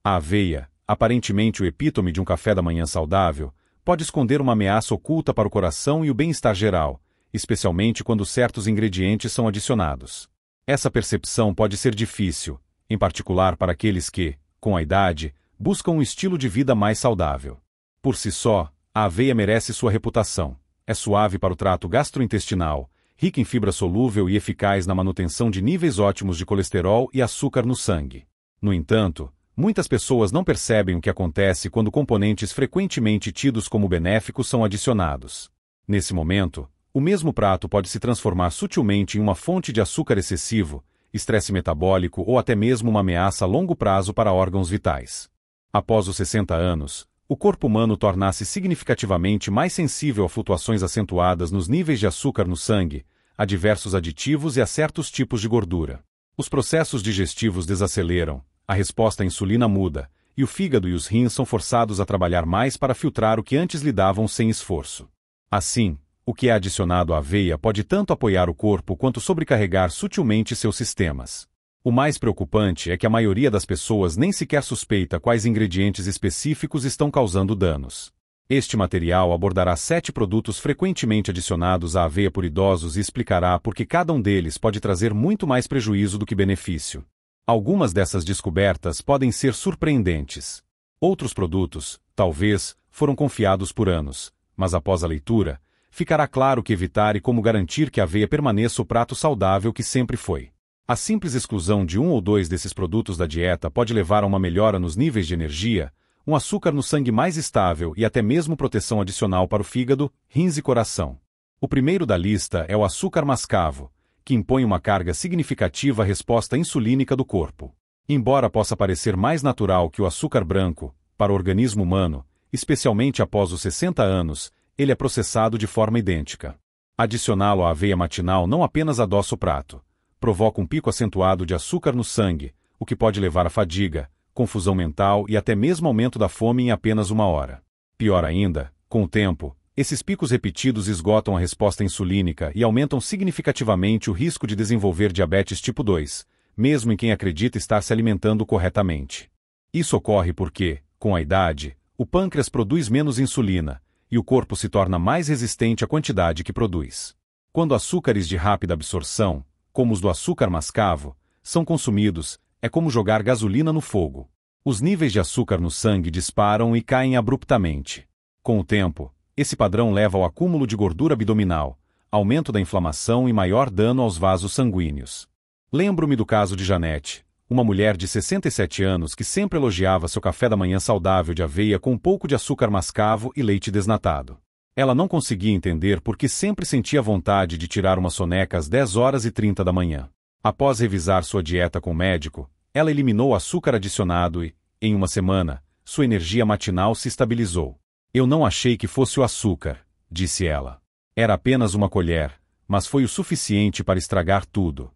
A aveia, aparentemente o epítome de um café da manhã saudável, pode esconder uma ameaça oculta para o coração e o bem-estar geral, especialmente quando certos ingredientes são adicionados. Essa percepção pode ser difícil, em particular para aqueles que, com a idade, buscam um estilo de vida mais saudável. Por si só, a aveia merece sua reputação. É suave para o trato gastrointestinal, rica em fibra solúvel e eficaz na manutenção de níveis ótimos de colesterol e açúcar no sangue. No entanto, muitas pessoas não percebem o que acontece quando componentes frequentemente tidos como benéficos são adicionados. Nesse momento, o mesmo prato pode se transformar sutilmente em uma fonte de açúcar excessivo, estresse metabólico ou até mesmo uma ameaça a longo prazo para órgãos vitais. Após os 60 anos, o corpo humano torna-se significativamente mais sensível a flutuações acentuadas nos níveis de açúcar no sangue, a diversos aditivos e a certos tipos de gordura. Os processos digestivos desaceleram, a resposta à insulina muda, e o fígado e os rins são forçados a trabalhar mais para filtrar o que antes lidavam sem esforço. Assim, o que é adicionado à aveia pode tanto apoiar o corpo quanto sobrecarregar sutilmente seus sistemas. O mais preocupante é que a maioria das pessoas nem sequer suspeita quais ingredientes específicos estão causando danos. Este material abordará 7 produtos frequentemente adicionados à aveia por idosos e explicará por que cada um deles pode trazer muito mais prejuízo do que benefício. Algumas dessas descobertas podem ser surpreendentes. Outros produtos, talvez, foram confiados por anos, mas após a leitura, ficará claro que evitar e como garantir que a aveia permaneça o prato saudável que sempre foi. A simples exclusão de um ou dois desses produtos da dieta pode levar a uma melhora nos níveis de energia, um açúcar no sangue mais estável e até mesmo proteção adicional para o fígado, rins e coração. O primeiro da lista é o açúcar mascavo, que impõe uma carga significativa à resposta insulínica do corpo. Embora possa parecer mais natural que o açúcar branco, para o organismo humano, especialmente após os 60 anos, ele é processado de forma idêntica. Adicioná-lo à aveia matinal não apenas adoça o prato, provoca um pico acentuado de açúcar no sangue, o que pode levar a fadiga, confusão mental e até mesmo aumento da fome em apenas 1 hora. Pior ainda, com o tempo, esses picos repetidos esgotam a resposta insulínica e aumentam significativamente o risco de desenvolver diabetes tipo 2, mesmo em quem acredita estar se alimentando corretamente. Isso ocorre porque, com a idade, o pâncreas produz menos insulina, e o corpo se torna mais resistente à quantidade que produz. Quando açúcares de rápida absorção, como os do açúcar mascavo, são consumidos, é como jogar gasolina no fogo. Os níveis de açúcar no sangue disparam e caem abruptamente. Com o tempo, esse padrão leva ao acúmulo de gordura abdominal, aumento da inflamação e maior dano aos vasos sanguíneos. Lembro-me do caso de Janete, uma mulher de 67 anos que sempre elogiava seu café da manhã saudável de aveia com um pouco de açúcar mascavo e leite desnatado. Ela não conseguia entender por que sempre sentia vontade de tirar uma soneca às 10h30 da manhã. Após revisar sua dieta com o médico, ela eliminou o açúcar adicionado e, em 1 semana, sua energia matinal se estabilizou. Eu não achei que fosse o açúcar, disse ela. Era apenas 1 colher, mas foi o suficiente para estragar tudo.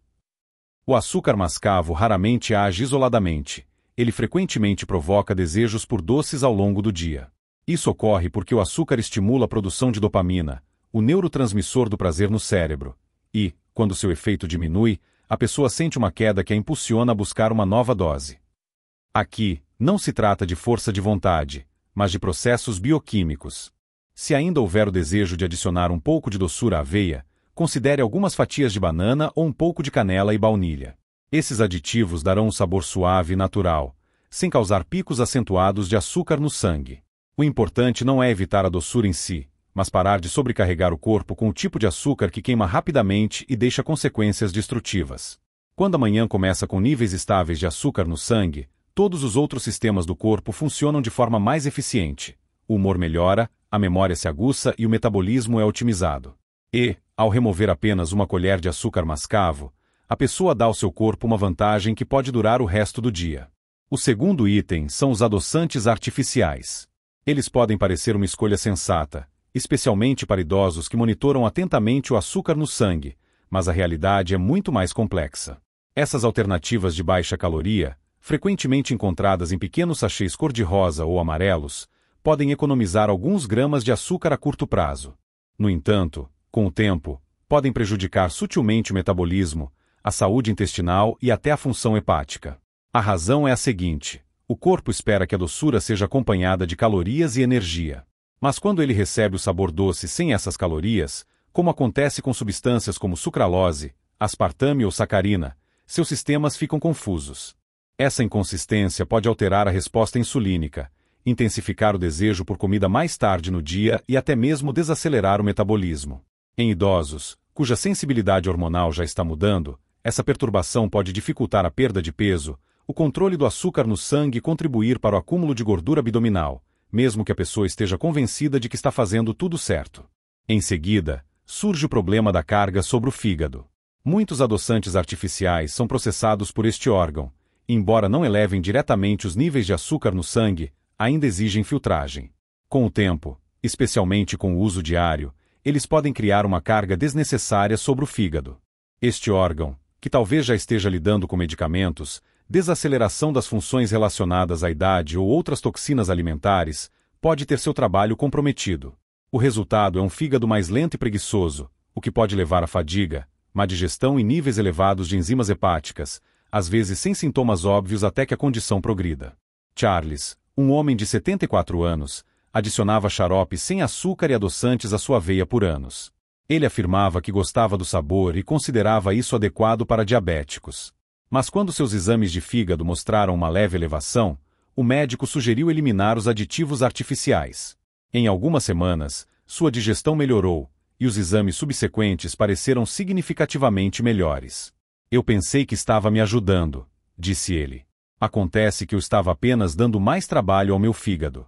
O açúcar mascavo raramente age isoladamente. Ele frequentemente provoca desejos por doces ao longo do dia. Isso ocorre porque o açúcar estimula a produção de dopamina, o neurotransmissor do prazer no cérebro, e, quando seu efeito diminui, a pessoa sente uma queda que a impulsiona a buscar uma nova dose. Aqui, não se trata de força de vontade, mas de processos bioquímicos. Se ainda houver o desejo de adicionar um pouco de doçura à aveia, considere algumas fatias de banana ou um pouco de canela e baunilha. Esses aditivos darão um sabor suave e natural, sem causar picos acentuados de açúcar no sangue. O importante não é evitar a doçura em si, mas parar de sobrecarregar o corpo com o tipo de açúcar que queima rapidamente e deixa consequências destrutivas. Quando a manhã começa com níveis estáveis de açúcar no sangue, todos os outros sistemas do corpo funcionam de forma mais eficiente. O humor melhora, a memória se aguça e o metabolismo é otimizado. E, ao remover apenas 1 colher de açúcar mascavo, a pessoa dá ao seu corpo uma vantagem que pode durar o resto do dia. O segundo item são os adoçantes artificiais. Eles podem parecer uma escolha sensata, especialmente para idosos que monitoram atentamente o açúcar no sangue, mas a realidade é muito mais complexa. Essas alternativas de baixa caloria, frequentemente encontradas em pequenos sachês cor-de-rosa ou amarelos, podem economizar alguns gramas de açúcar a curto prazo. No entanto, com o tempo, podem prejudicar sutilmente o metabolismo, a saúde intestinal e até a função hepática. A razão é a seguinte: O corpo espera que a doçura seja acompanhada de calorias e energia. Mas quando ele recebe o sabor doce sem essas calorias, como acontece com substâncias como sucralose, aspartame ou sacarina, seus sistemas ficam confusos. Essa inconsistência pode alterar a resposta insulínica, intensificar o desejo por comida mais tarde no dia e até mesmo desacelerar o metabolismo. Em idosos, cuja sensibilidade hormonal já está mudando, essa perturbação pode dificultar a perda de peso, o controle do açúcar no sangue e contribuir para o acúmulo de gordura abdominal, mesmo que a pessoa esteja convencida de que está fazendo tudo certo. Em seguida, surge o problema da carga sobre o fígado. Muitos adoçantes artificiais são processados por este órgão, e embora não elevem diretamente os níveis de açúcar no sangue, ainda exigem filtragem. Com o tempo, especialmente com o uso diário, eles podem criar uma carga desnecessária sobre o fígado. Este órgão, que talvez já esteja lidando com medicamentos, desaceleração das funções relacionadas à idade ou outras toxinas alimentares, pode ter seu trabalho comprometido. O resultado é um fígado mais lento e preguiçoso, o que pode levar à fadiga, má digestão e níveis elevados de enzimas hepáticas, às vezes sem sintomas óbvios até que a condição progrida. Charles, um homem de 74 anos, adicionava xarope sem açúcar e adoçantes à sua aveia por anos. Ele afirmava que gostava do sabor e considerava isso adequado para diabéticos. Mas quando seus exames de fígado mostraram uma leve elevação, o médico sugeriu eliminar os aditivos artificiais. Em algumas semanas, sua digestão melhorou, e os exames subsequentes pareceram significativamente melhores. Eu pensei que estava me ajudando, disse ele. Acontece que eu estava apenas dando mais trabalho ao meu fígado.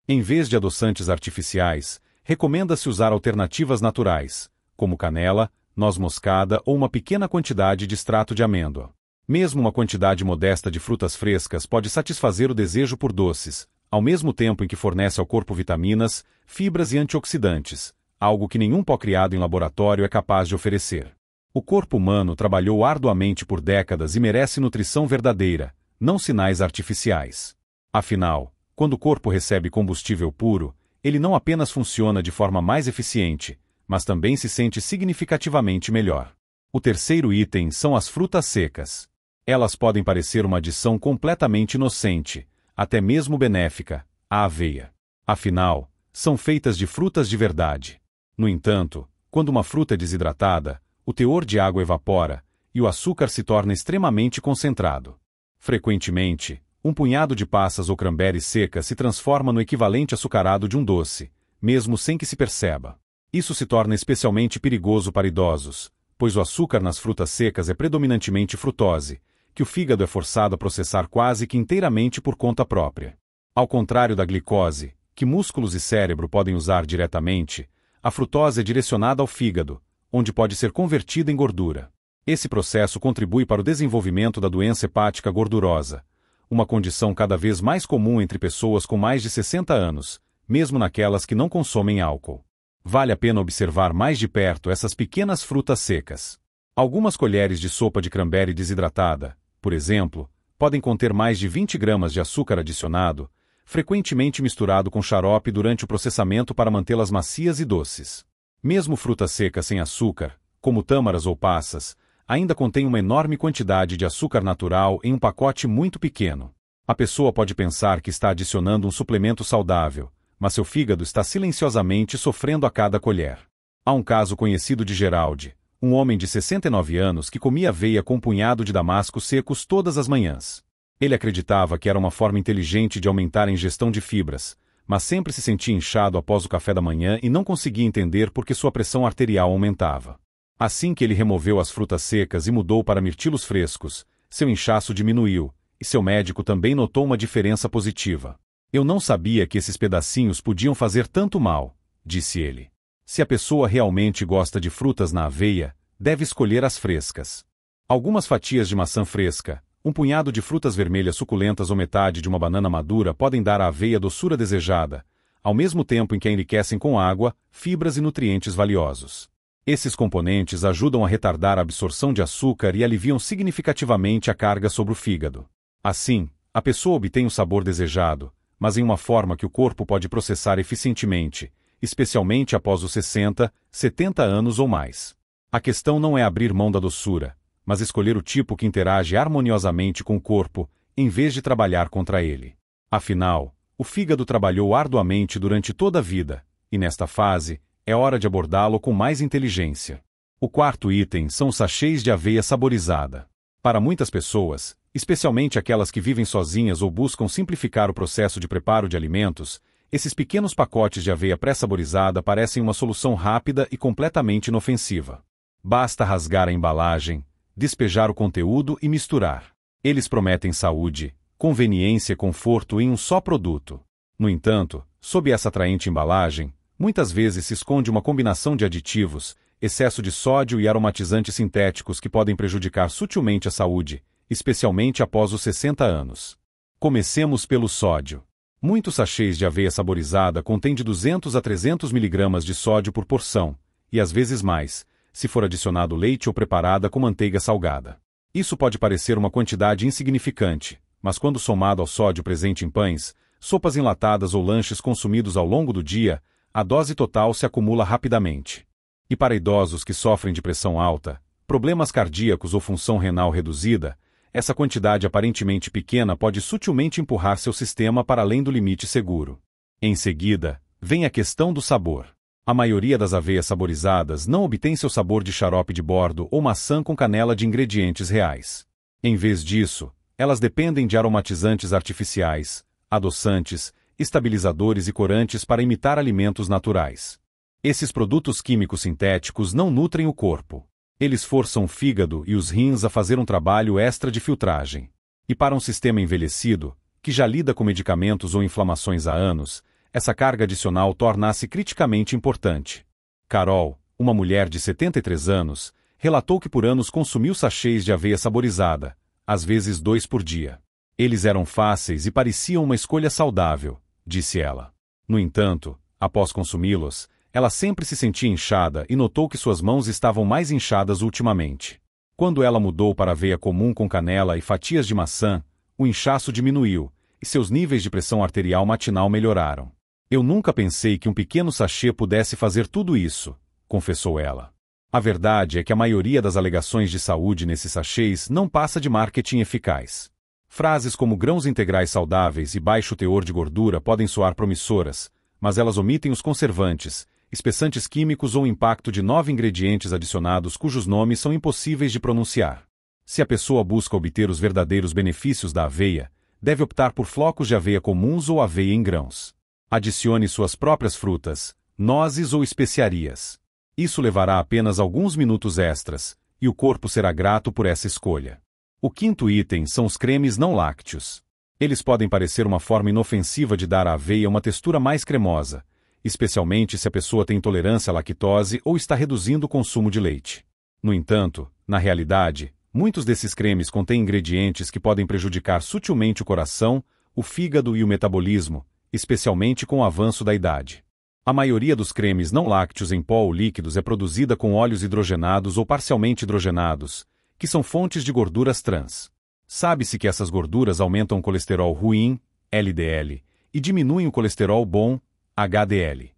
Em vez de adoçantes artificiais, recomenda-se usar alternativas naturais, como canela, noz moscada ou uma pequena quantidade de extrato de amêndoa. Mesmo uma quantidade modesta de frutas frescas pode satisfazer o desejo por doces, ao mesmo tempo em que fornece ao corpo vitaminas, fibras e antioxidantes, algo que nenhum pó criado em laboratório é capaz de oferecer. O corpo humano trabalhou arduamente por décadas e merece nutrição verdadeira, não sinais artificiais. Afinal, quando o corpo recebe combustível puro, ele não apenas funciona de forma mais eficiente, mas também se sente significativamente melhor. O terceiro item são as frutas secas. Elas podem parecer uma adição completamente inocente, até mesmo benéfica, à aveia. Afinal, são feitas de frutas de verdade. No entanto, quando uma fruta é desidratada, o teor de água evapora, e o açúcar se torna extremamente concentrado. Frequentemente, um punhado de passas ou cranberries secas se transforma no equivalente açucarado de um doce, mesmo sem que se perceba. Isso se torna especialmente perigoso para idosos, pois o açúcar nas frutas secas é predominantemente frutose, que o fígado é forçado a processar quase que inteiramente por conta própria. Ao contrário da glicose, que músculos e cérebro podem usar diretamente, a frutose é direcionada ao fígado, onde pode ser convertida em gordura. Esse processo contribui para o desenvolvimento da doença hepática gordurosa, uma condição cada vez mais comum entre pessoas com mais de 60 anos, mesmo naquelas que não consomem álcool. Vale a pena observar mais de perto essas pequenas frutas secas. Algumas colheres de sopa de cranberry desidratada, por exemplo, podem conter mais de 20 gramas de açúcar adicionado, frequentemente misturado com xarope durante o processamento para mantê-las macias e doces. Mesmo frutas secas sem açúcar, como tâmaras ou passas, ainda contêm uma enorme quantidade de açúcar natural em um pacote muito pequeno. A pessoa pode pensar que está adicionando um suplemento saudável, mas seu fígado está silenciosamente sofrendo a cada colher. Há um caso conhecido de Geraldi, um homem de 69 anos que comia aveia com um punhado de damascos secos todas as manhãs. Ele acreditava que era uma forma inteligente de aumentar a ingestão de fibras, mas sempre se sentia inchado após o café da manhã e não conseguia entender por que sua pressão arterial aumentava. Assim que ele removeu as frutas secas e mudou para mirtilos frescos, seu inchaço diminuiu, e seu médico também notou uma diferença positiva. Eu não sabia que esses pedacinhos podiam fazer tanto mal, disse ele. Se a pessoa realmente gosta de frutas na aveia, deve escolher as frescas. Algumas fatias de maçã fresca, um punhado de frutas vermelhas suculentas ou metade de uma banana madura podem dar à aveia a doçura desejada, ao mesmo tempo em que a enriquecem com água, fibras e nutrientes valiosos. Esses componentes ajudam a retardar a absorção de açúcar e aliviam significativamente a carga sobre o fígado. Assim, a pessoa obtém o sabor desejado, mas em uma forma que o corpo pode processar eficientemente, especialmente após os 60, 70 anos ou mais. A questão não é abrir mão da doçura, mas escolher o tipo que interage harmoniosamente com o corpo, em vez de trabalhar contra ele. Afinal, o fígado trabalhou arduamente durante toda a vida, e nesta fase, é hora de abordá-lo com mais inteligência. O quarto item são os sachês de aveia saborizada. Para muitas pessoas, especialmente aquelas que vivem sozinhas ou buscam simplificar o processo de preparo de alimentos, esses pequenos pacotes de aveia pré-saborizada parecem uma solução rápida e completamente inofensiva. Basta rasgar a embalagem, despejar o conteúdo e misturar. Eles prometem saúde, conveniência e conforto em um só produto. No entanto, sob essa atraente embalagem, muitas vezes se esconde uma combinação de aditivos, excesso de sódio e aromatizantes sintéticos que podem prejudicar sutilmente a saúde, especialmente após os 60 anos. Comecemos pelo sódio. Muitos sachês de aveia saborizada contêm de 200 a 300 mg de sódio por porção, e às vezes mais, se for adicionado leite ou preparada com manteiga salgada. Isso pode parecer uma quantidade insignificante, mas quando somado ao sódio presente em pães, sopas enlatadas ou lanches consumidos ao longo do dia, a dose total se acumula rapidamente. E para idosos que sofrem de pressão alta, problemas cardíacos ou função renal reduzida, essa quantidade aparentemente pequena pode sutilmente empurrar seu sistema para além do limite seguro. Em seguida, vem a questão do sabor. A maioria das aveias saborizadas não obtém seu sabor de xarope de bordo ou maçã com canela de ingredientes reais. Em vez disso, elas dependem de aromatizantes artificiais, adoçantes, estabilizadores e corantes para imitar alimentos naturais. Esses produtos químicos sintéticos não nutrem o corpo. Eles forçam o fígado e os rins a fazer um trabalho extra de filtragem. E para um sistema envelhecido, que já lida com medicamentos ou inflamações há anos, essa carga adicional torna-se criticamente importante. Carol, uma mulher de 73 anos, relatou que por anos consumiu sachês de aveia saborizada, às vezes 2 por dia. Eles eram fáceis e pareciam uma escolha saudável, disse ela. No entanto, após consumi-los, ela sempre se sentia inchada e notou que suas mãos estavam mais inchadas ultimamente. Quando ela mudou para aveia comum com canela e fatias de maçã, o inchaço diminuiu, e seus níveis de pressão arterial matinal melhoraram. Eu nunca pensei que um pequeno sachê pudesse fazer tudo isso, confessou ela. A verdade é que a maioria das alegações de saúde nesses sachês não passa de marketing eficaz. Frases como grãos integrais saudáveis e baixo teor de gordura podem soar promissoras, mas elas omitem os conservantes, espessantes químicos ou o impacto de 9 ingredientes adicionados cujos nomes são impossíveis de pronunciar. Se a pessoa busca obter os verdadeiros benefícios da aveia, deve optar por flocos de aveia comuns ou aveia em grãos. Adicione suas próprias frutas, nozes ou especiarias. Isso levará apenas alguns minutos extras, e o corpo será grato por essa escolha. O quinto item são os cremes não lácteos. Eles podem parecer uma forma inofensiva de dar à aveia uma textura mais cremosa, especialmente se a pessoa tem intolerância à lactose ou está reduzindo o consumo de leite. No entanto, na realidade, muitos desses cremes contêm ingredientes que podem prejudicar sutilmente o coração, o fígado e o metabolismo, especialmente com o avanço da idade. A maioria dos cremes não lácteos em pó ou líquidos é produzida com óleos hidrogenados ou parcialmente hidrogenados, que são fontes de gorduras trans. Sabe-se que essas gorduras aumentam o colesterol ruim, LDL, e diminuem o colesterol bom, HDL.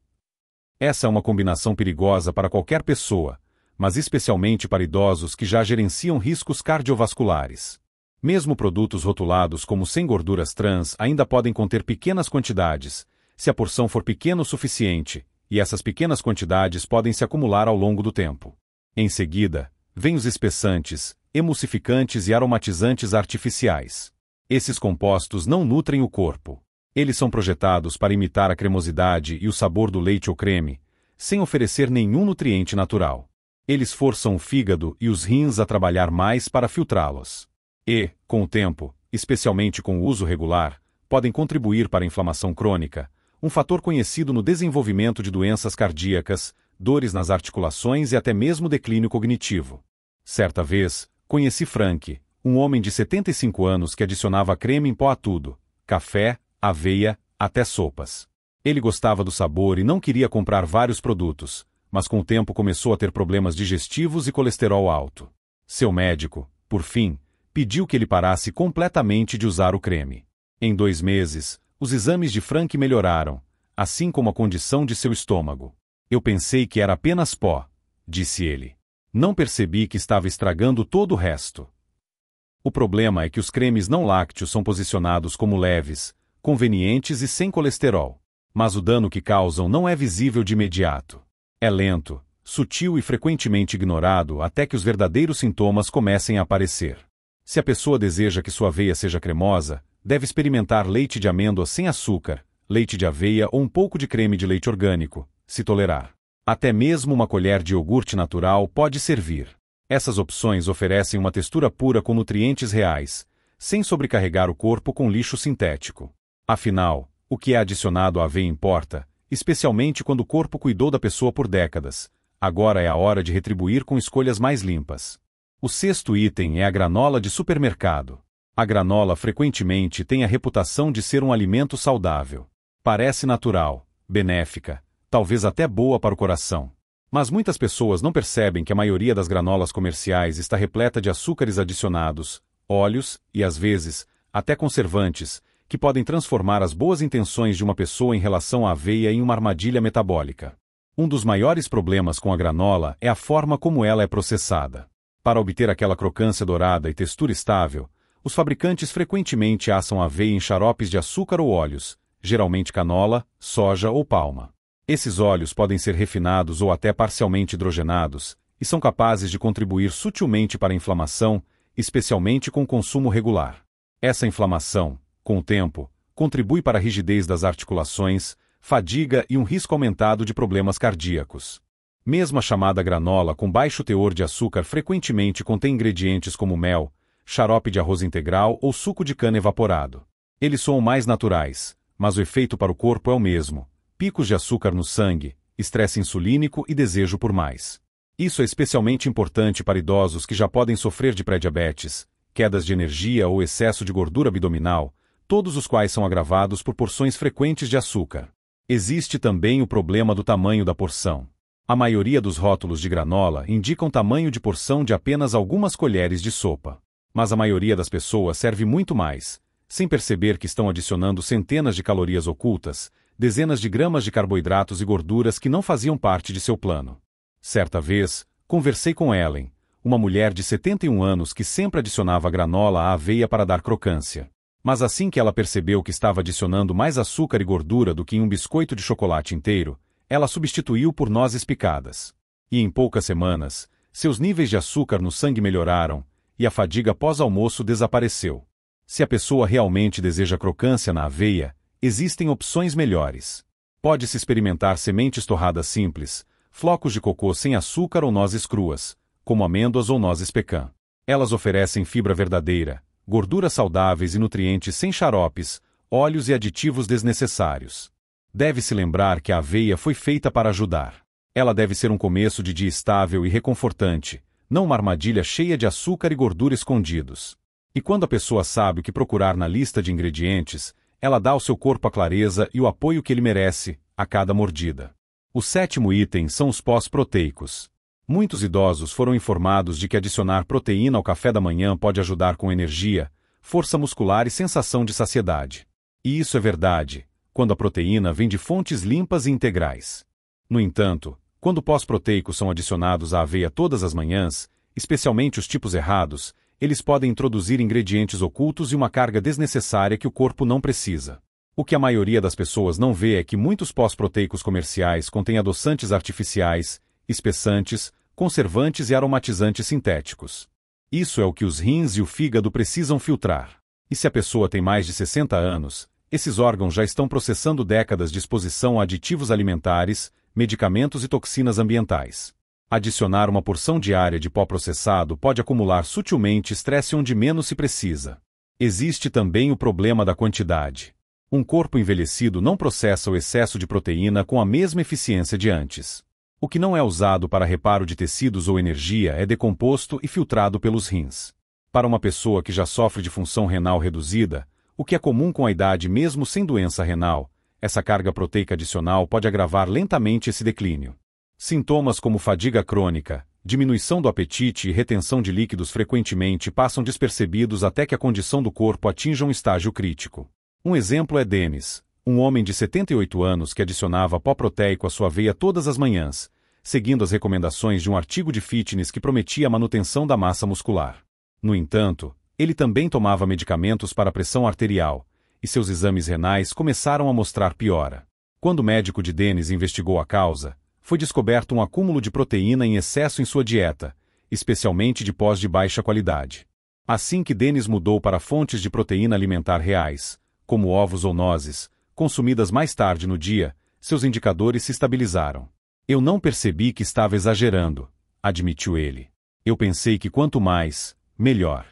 Essa é uma combinação perigosa para qualquer pessoa, mas especialmente para idosos que já gerenciam riscos cardiovasculares. Mesmo produtos rotulados como sem gorduras trans ainda podem conter pequenas quantidades, se a porção for pequena o suficiente, e essas pequenas quantidades podem se acumular ao longo do tempo. Em seguida, vêm os espessantes, emulsificantes e aromatizantes artificiais. Esses compostos não nutrem o corpo. Eles são projetados para imitar a cremosidade e o sabor do leite ou creme, sem oferecer nenhum nutriente natural. Eles forçam o fígado e os rins a trabalhar mais para filtrá-los. E, com o tempo, especialmente com o uso regular, podem contribuir para a inflamação crônica, um fator conhecido no desenvolvimento de doenças cardíacas, dores nas articulações e até mesmo declínio cognitivo. Certa vez, conheci Frank, um homem de 75 anos que adicionava creme em pó a tudo, café, aveia, até sopas. Ele gostava do sabor e não queria comprar vários produtos, mas com o tempo começou a ter problemas digestivos e colesterol alto. Seu médico, por fim, pediu que ele parasse completamente de usar o creme. Em 2 meses, os exames de Frank melhoraram, assim como a condição de seu estômago. Eu pensei que era apenas pó, disse ele. Não percebi que estava estragando todo o resto. O problema é que os cremes não lácteos são posicionados como leves, convenientes e sem colesterol. Mas o dano que causam não é visível de imediato. É lento, sutil e frequentemente ignorado até que os verdadeiros sintomas comecem a aparecer. Se a pessoa deseja que sua aveia seja cremosa, deve experimentar leite de amêndoa sem açúcar, leite de aveia ou um pouco de creme de leite orgânico, se tolerar. Até mesmo uma colher de iogurte natural pode servir. Essas opções oferecem uma textura pura com nutrientes reais, sem sobrecarregar o corpo com lixo sintético. Afinal, o que é adicionado à aveia importa, especialmente quando o corpo cuidou da pessoa por décadas. Agora é a hora de retribuir com escolhas mais limpas. O sexto item é a granola de supermercado. A granola frequentemente tem a reputação de ser um alimento saudável. Parece natural, benéfica, talvez até boa para o coração. Mas muitas pessoas não percebem que a maioria das granolas comerciais está repleta de açúcares adicionados, óleos e, às vezes, até conservantes, que podem transformar as boas intenções de uma pessoa em relação à aveia em uma armadilha metabólica. Um dos maiores problemas com a granola é a forma como ela é processada. Para obter aquela crocância dourada e textura estável, os fabricantes frequentemente assam a aveia em xaropes de açúcar ou óleos, geralmente canola, soja ou palma. Esses óleos podem ser refinados ou até parcialmente hidrogenados, e são capazes de contribuir sutilmente para a inflamação, especialmente com consumo regular. Essa inflamação, com o tempo, contribui para a rigidez das articulações, fadiga e um risco aumentado de problemas cardíacos. Mesmo a chamada granola com baixo teor de açúcar frequentemente contém ingredientes como mel, xarope de arroz integral ou suco de cana evaporado. Eles são mais naturais, mas o efeito para o corpo é o mesmo: picos de açúcar no sangue, estresse insulínico e desejo por mais. Isso é especialmente importante para idosos que já podem sofrer de pré-diabetes, quedas de energia ou excesso de gordura abdominal, todos os quais são agravados por porções frequentes de açúcar. Existe também o problema do tamanho da porção. A maioria dos rótulos de granola indicam tamanho de porção de apenas algumas colheres de sopa. Mas a maioria das pessoas serve muito mais, sem perceber que estão adicionando centenas de calorias ocultas, dezenas de gramas de carboidratos e gorduras que não faziam parte de seu plano. Certa vez, conversei com Ellen, uma mulher de 71 anos que sempre adicionava granola à aveia para dar crocância. Mas assim que ela percebeu que estava adicionando mais açúcar e gordura do que em um biscoito de chocolate inteiro, ela substituiu por nozes picadas. E em poucas semanas, seus níveis de açúcar no sangue melhoraram, e a fadiga pós-almoço desapareceu. Se a pessoa realmente deseja crocância na aveia, existem opções melhores. Pode-se experimentar sementes torradas simples, flocos de cocô sem açúcar ou nozes cruas, como amêndoas ou nozes pecan. Elas oferecem fibra verdadeira, gorduras saudáveis e nutrientes sem xaropes, óleos e aditivos desnecessários. Deve-se lembrar que a aveia foi feita para ajudar. Ela deve ser um começo de dia estável e reconfortante, não uma armadilha cheia de açúcar e gordura escondidos. E quando a pessoa sabe o que procurar na lista de ingredientes, ela dá ao seu corpo a clareza e o apoio que ele merece, a cada mordida. O sétimo item são os pós-proteicos. Muitos idosos foram informados de que adicionar proteína ao café da manhã pode ajudar com energia, força muscular e sensação de saciedade. E isso é verdade, quando a proteína vem de fontes limpas e integrais. No entanto, quando pós-proteicos são adicionados à aveia todas as manhãs, especialmente os tipos errados, eles podem introduzir ingredientes ocultos e uma carga desnecessária que o corpo não precisa. O que a maioria das pessoas não vê é que muitos pós-proteicos comerciais contêm adoçantes artificiais, espessantes, conservantes e aromatizantes sintéticos. Isso é o que os rins e o fígado precisam filtrar. E se a pessoa tem mais de 60 anos, esses órgãos já estão processando décadas de exposição a aditivos alimentares, medicamentos e toxinas ambientais. Adicionar uma porção diária de pó processado pode acumular sutilmente estresse onde menos se precisa. Existe também o problema da quantidade. Um corpo envelhecido não processa o excesso de proteína com a mesma eficiência de antes. O que não é usado para reparo de tecidos ou energia é decomposto e filtrado pelos rins. Para uma pessoa que já sofre de função renal reduzida, o que é comum com a idade mesmo sem doença renal, essa carga proteica adicional pode agravar lentamente esse declínio. Sintomas como fadiga crônica, diminuição do apetite e retenção de líquidos frequentemente passam despercebidos até que a condição do corpo atinja um estágio crítico. Um exemplo é Dennis, um homem de 78 anos que adicionava pó proteico à sua aveia todas as manhãs, seguindo as recomendações de um artigo de fitness que prometia a manutenção da massa muscular. No entanto, Ele também tomava medicamentos para a pressão arterial, e seus exames renais começaram a mostrar piora. Quando o médico de Dennis investigou a causa, foi descoberto um acúmulo de proteína em excesso em sua dieta, especialmente de pós de baixa qualidade. Assim que Dennis mudou para fontes de proteína alimentar reais, como ovos ou nozes, consumidas mais tarde no dia, seus indicadores se estabilizaram. Eu não percebi que estava exagerando, admitiu ele. Eu pensei que quanto mais, melhor.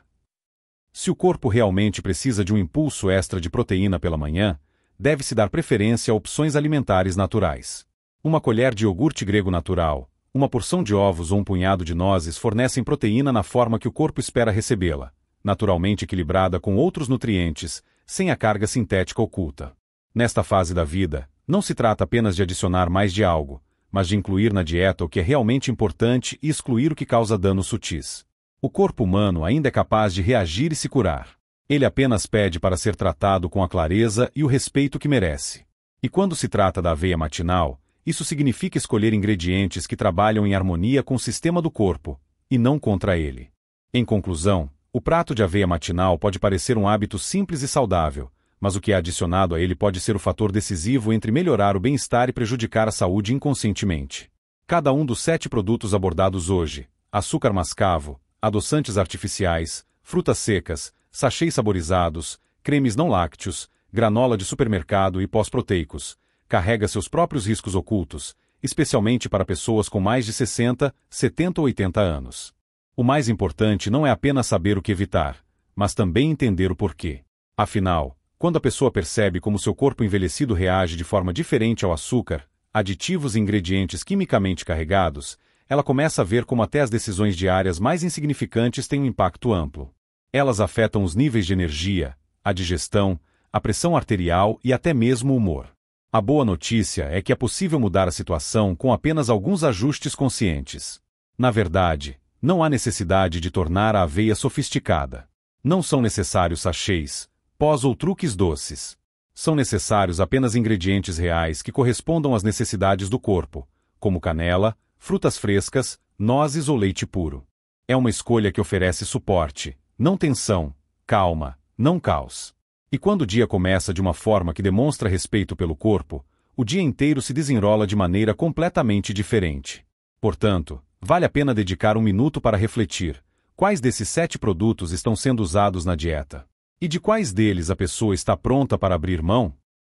Se o corpo realmente precisa de um impulso extra de proteína pela manhã, deve-se dar preferência a opções alimentares naturais. Uma colher de iogurte grego natural, uma porção de ovos ou um punhado de nozes fornecem proteína na forma que o corpo espera recebê-la, naturalmente equilibrada com outros nutrientes, sem a carga sintética oculta. Nesta fase da vida, não se trata apenas de adicionar mais de algo, mas de incluir na dieta o que é realmente importante e excluir o que causa danos sutis. O corpo humano ainda é capaz de reagir e se curar. Ele apenas pede para ser tratado com a clareza e o respeito que merece. E quando se trata da aveia matinal, isso significa escolher ingredientes que trabalham em harmonia com o sistema do corpo, e não contra ele. Em conclusão, o prato de aveia matinal pode parecer um hábito simples e saudável, mas o que é adicionado a ele pode ser o fator decisivo entre melhorar o bem-estar e prejudicar a saúde inconscientemente. Cada um dos 7 produtos abordados hoje, açúcar mascavo, adoçantes artificiais, frutas secas, sachês saborizados, cremes não lácteos, granola de supermercado e pós-proteicos, carrega seus próprios riscos ocultos, especialmente para pessoas com mais de 60, 70 ou 80 anos. O mais importante não é apenas saber o que evitar, mas também entender o porquê. Afinal, quando a pessoa percebe como seu corpo envelhecido reage de forma diferente ao açúcar, aditivos e ingredientes quimicamente carregados, ela começa a ver como até as decisões diárias mais insignificantes têm um impacto amplo. Elas afetam os níveis de energia, a digestão, a pressão arterial e até mesmo o humor. A boa notícia é que é possível mudar a situação com apenas alguns ajustes conscientes. Na verdade, não há necessidade de tornar a aveia sofisticada. Não são necessários sachês, pós ou truques doces. São necessários apenas ingredientes reais que correspondam às necessidades do corpo, como canela, frutas frescas, nozes ou leite puro. É uma escolha que oferece suporte, não tensão, calma, não caos. E quando o dia começa de uma forma que demonstra respeito pelo corpo, o dia inteiro se desenrola de maneira completamente diferente. Portanto, vale a pena dedicar um minuto para refletir: quais desses 7 produtos estão sendo usados na dieta? E de quais deles a pessoa está pronta para abrir mão?